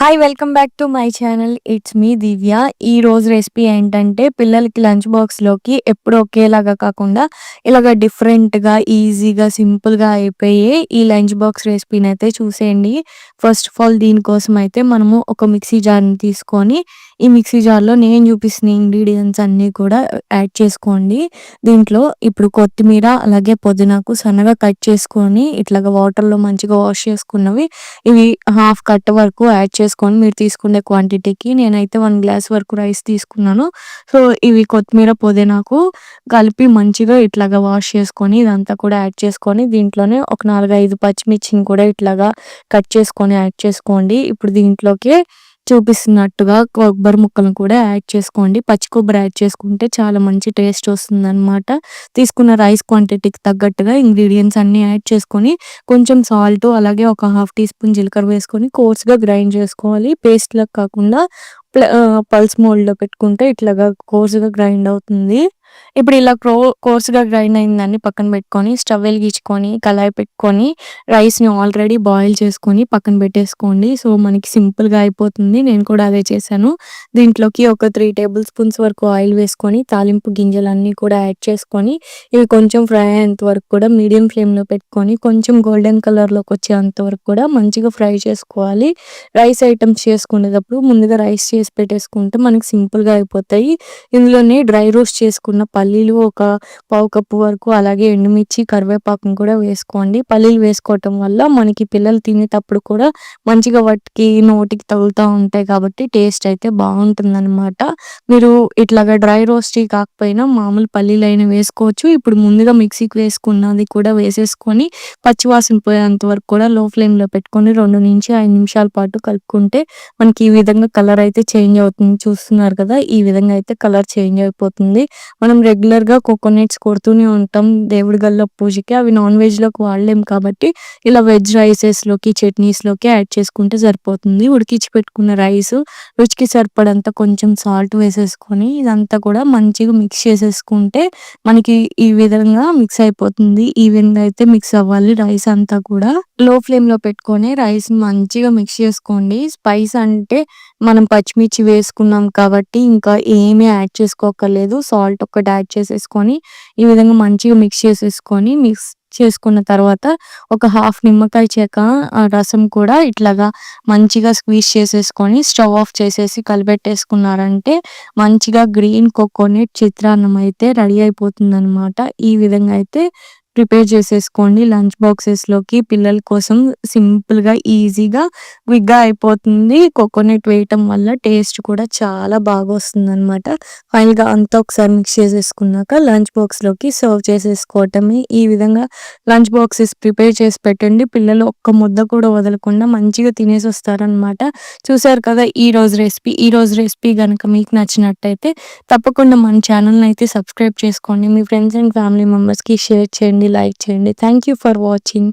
Hi! Welcome back to my channel. It's me Divya. ఈరోజు recipe ఏంటంటే పిల్లలకి లంచ్ బాక్స్‌లోకి ఎప్పుడు ఒకేలాగా కాకుండా ఇలాగ డిఫరెంట్‌గా, ఈజీగా, సింపుల్‌గా అయిపోయే ఈ లంచ్ బాక్స్ రెసిపీనైతే చూసేయండి. ఫస్ట్ ఆఫ్ ఆల్ దీనికోసం అయితే మనము ఒక మిక్సీ జార్‌ని తీసుకొని, ఈ మిక్సీ జార్‌లో నేను చూపిస్తున్న ఇంగ్రీడియెంట్స్ అన్నీ కూడా యాడ్ చేసుకోండి. దీంట్లో ఇప్పుడు కొత్తిమీర, అలాగే పుదీనాకు సన్నగా కట్ చేసుకొని ఇట్లాగా వాటర్‌లో మంచిగా వాష్ చేసుకున్నవి ఇవి హాఫ్ కట్ వరకు యాడ్ చేసుకొని మీరు తీసుకునే క్వాంటిటీకి నేనైతే 1 గ్లాస్ వరకు రైస్ తీసుకున్నాను. సో, ఇవి కొత్తిమీర, పుదీనాకు కలిపి మంచిగా ఇట్లాగా వాష్ చేసుకొని ఇదంతా కూడా యాడ్ చేసుకొని దీంట్లోనే ఒక 4, 5 పచ్చిమిర్చిని కూడా ఇట్లాగా కట్ చేసుకొని యాడ్ చేసుకోండి. ఇప్పుడు దీంట్లోకి చూపిస్తున్నట్టుగా కొబ్బరి ముక్కలను కూడా యాడ్ చేసుకోండి. పచ్చి కొబ్బరి యాడ్ చేసుకుంటే చాలా మంచి టేస్ట్ వస్తుందనమాట. తీసుకున్న రైస్ క్వాంటిటీకి తగ్గట్టుగా ఇంగ్రీడియెంట్స్ అన్నీ యాడ్ చేసుకొని కొంచెం సాల్టు, అలాగే ఒక హాఫ్ టీ స్పూన్ జీలకర్ర వేసుకొని కోర్స్‌గా గ్రైండ్ చేసుకోవాలి. పేస్ట్‌లాగా కాకుండా పల్స్ మోడ్‌లో పెట్టుకుంటే ఇట్లాగా కోర్స్‌గా గ్రైండ్ అవుతుంది. ఇప్పుడు ఇలా కోర్స్‌గా గ్రైండ్ అయిన దాన్ని పక్కన పెట్టుకొని, స్టవ్ వెలిగించుకొని, కళాయి పెట్టుకొని, రైస్‌ని ఆల్రెడీ బాయిల్ చేసుకొని పక్కన పెట్టేసుకోండి. సో, మనకి సింపుల్‌గా అయిపోతుంది. నేను కూడా అదే చేశాను. దీంట్లోకి ఒక 3 టేబుల్ స్పూన్స్ వరకు ఆయిల్ వేసుకొని, తాలింపు గింజలన్నీ కూడా యాడ్ చేసుకొని, ఇవి కొంచెం ఫ్రై అయ్యేంత వరకు కూడా మీడియం ఫ్లేమ్‌లో పెట్టుకొని, కొంచెం గోల్డెన్ కలర్‌లోకి వచ్చేంత వరకు కూడా మంచిగా ఫ్రై చేసుకోవాలి. రైస్ ఐటెమ్స్ చేసుకునేటప్పుడు ముందుగా రైస్ చేసి పెట్టేసుకుంటే మనకి సింపుల్‌గా అయిపోతాయి. ఇందులోనే డ్రై రోస్ట్ చేసుకున్న పల్లీలు ఒక పావు కప్పు వరకు, అలాగే ఎండుమిర్చి, కరివేపాకును కూడా వేసుకోండి. పల్లీలు వేసుకోవటం వల్ల మనకి పిల్లలు తినేటప్పుడు కూడా మంచిగా వాటికి నోటికి తగులుతా ఉంటాయి కాబట్టి టేస్ట్ అయితే బావుంటుందనమాట. మీరు ఇట్లాగా డ్రై రోస్ట్‌యి కాకపోయినా మామూలు పల్లీలైనా వేసుకోవచ్చు. ఇప్పుడు ముందుగా మిక్సీకి వేసుకున్నది కూడా వేసేసుకొని పచ్చివాసన పోయేంత వరకు కూడా లో ఫ్లేమ్‌లో పెట్టుకొని 2-5 నిమిషాల పాటు కలుపుకుంటే మనకి ఈ విధంగా కలర్ అయితే చేంజ్ అవుతుంది. చూస్తున్నారు కదా! ఈ విధంగా అయితే కలర్ చేంజ్ అయిపోతుంది. మనం రెగ్యులర్‌గా కోకోనట్స్ కొడుతూనే ఉంటాం దేవుడి గదిలో పూజకి. అవి నాన్ వెజ్‌లోకి వాడలేం కాబట్టి ఇలా వెజ్ రైసెస్‌లోకి, చట్నీస్‌లోకి యాడ్ చేసుకుంటే సరిపోతుంది. ఉడికించి పెట్టుకున్న రైసు, రుచికి సరిపడంత కొంచెం సాల్ట్ వేసేసుకొని ఇదంతా కూడా మంచిగా మిక్స్ చేసేసుకుంటే మనకి ఈ విధంగా మిక్స్ అయిపోతుంది. ఈవెన్‌గా అయితే మిక్స్ అవ్వాలి రైస్ అంతా కూడా. లో ఫ్లేమ్‌లో పెట్టుకొని రైస్‌ని మంచిగా మిక్స్ చేసుకోండి. స్పైస్ అంటే మనం పచ్చిమిర్చి వేసుకున్నాం కాబట్టి ఇంకా ఏమీ యాడ్ చేసుకోక్కర్లేదు. సాల్ట్ ఒక్కటి యాడ్ చేసేసుకొని ఈ విధంగా మంచిగా మిక్స్ చేసేసుకొని మిక్స్ చేసుకున్న తర్వాత ఒక హాఫ్ నిమ్మకాయ చెక్క రసం కూడా ఇట్లాగా మంచిగా స్క్వీజ్ చేసేసుకొని స్టవ్ ఆఫ్ చేసేసి కలిపెట్టేసుకున్నారంటే మంచిగా గ్రీన్ కోకోనట్ చిత్రాన్నం అయితే రెడీ అయిపోతుందనమాట. ఈ విధంగా అయితే ప్రిపేర్ చేసేసుకోండి. లంచ్ బాక్సెస్‌లోకి పిల్లల కోసం సింపుల్‌గా, ఈజీగా, క్విక్‌గా అయిపోతుంది. కోకోనట్ వేయటం వల్ల టేస్ట్ కూడా చాలా బాగొస్తుందనమాట. ఫైనల్‌గా అంతా ఒకసారి మిక్స్ చేసేసుకున్నాక లంచ్ బాక్స్‌లోకి సర్వ్ చేసేసుకోవటమే. ఈ విధంగా లంచ్ బాక్సెస్ ప్రిపేర్ చేసి పెట్టండి. పిల్లలు ఒక్క ముద్ద కూడా వదలకుండా మంచిగా తినేసొస్తారనమాట. చూసారు కదా ఈరోజు రెసిపీ గనక మీకు నచ్చినట్టయితే తప్పకుండా మన ఛానల్‌ని అయితే సబ్స్క్రైబ్ చేసుకోండి. మీ ఫ్రెండ్స్ అండ్ ఫ్యామిలీ మెంబర్స్‌కి షేర్ చేయండి, లైక్ చేయండి. Thank you for watching.